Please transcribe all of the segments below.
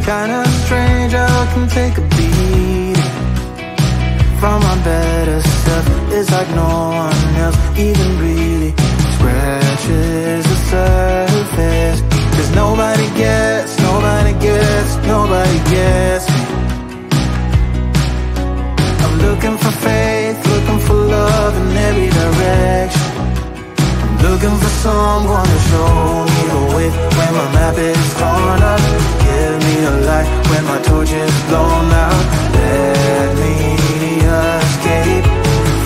Kinda strange how I can take a beat from my better self. It's like no one else even really scratches the surface. 'Cause nobody gets, nobody gets, nobody gets me. I'm looking for faith, looking for love in every direction. I'm looking for someone to show me the way when my map is torn up. Give me a light when my torch is blown out. Let me escape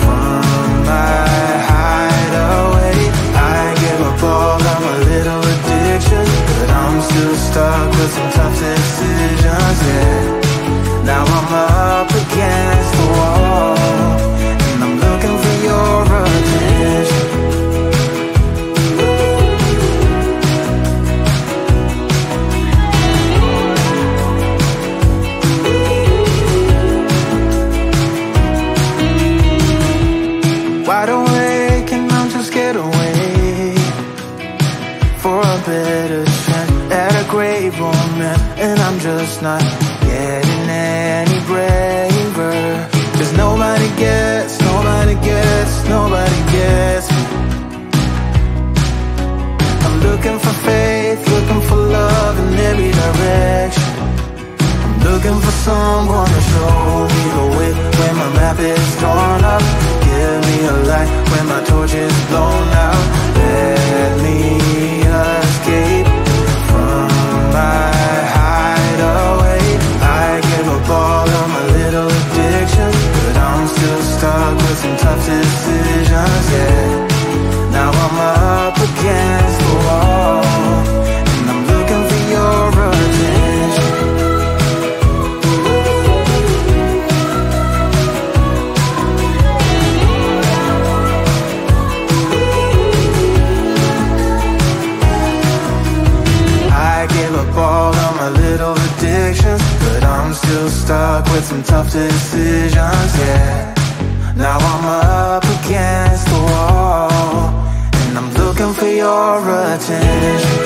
from my hideaway. I give up all of my little addictions, but I'm still stuck with some tough decisions, yeah. Now I'm up against the wall, and I'm looking for your attention. Wide awake and I'm too scared away for a better chance at a great romance, and I'm just not getting any braver. 'Cause nobody gets, nobody gets, nobody gets me. I'm looking for faith, looking for love in every direction. I'm looking for someone to show me the way when my map is torn up. Give me a light when my torch is blown out. Let me escape from my hideaway. I give up all of my little addictions, but I'm still stuck with some tough decisions, yeah. Now I'm up against the wall, and I'm looking for your attention. I give up all of my little addictions, but I'm still stuck with some tough decisions, yeah. Now I'm up against the wall, and I'm looking for your attention.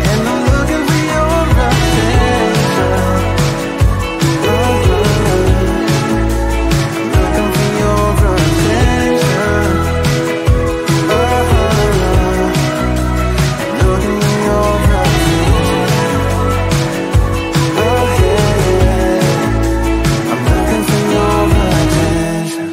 And I'm looking for your attention. Looking for your attention. Looking for your attention. Oh yeah, I'm looking for your attention.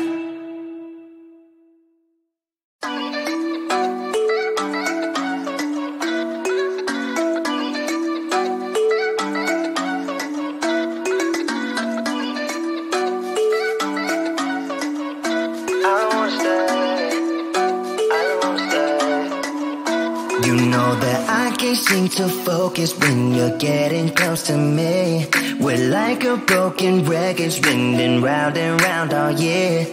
You know that I can't seem to focus when you're getting close to me. We're like a broken record spinning round and round all year.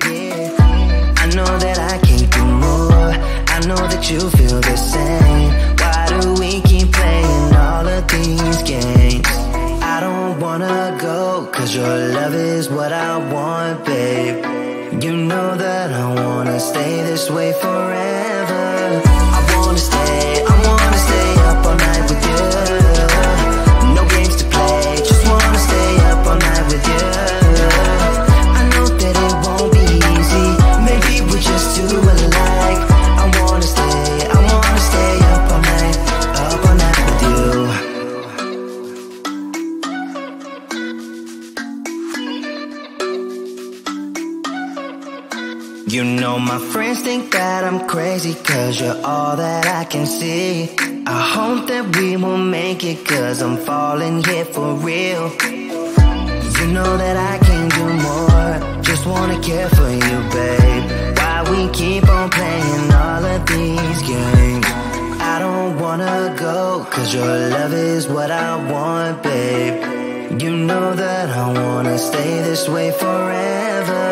I know that I can't do more. I know that you feel the same. Why do we keep playing all of these games? I don't wanna go, 'cause your love is what I want, babe. You know that I wanna stay this way forever. I wanna stay up all night with you. No games to play, just wanna stay up all night with you. I know that it won't be easy, maybe we're just too alike. I wanna stay up all night with you. You know my friends think that I'm crazy, 'cause you're all that I can see. I hope that we will make it, 'cause I'm falling here for real. You know that I can't do more, just wanna care for you, babe. Why we keep on playing all of these games? I don't wanna go, 'cause your love is what I want, babe. You know that I wanna stay this way forever.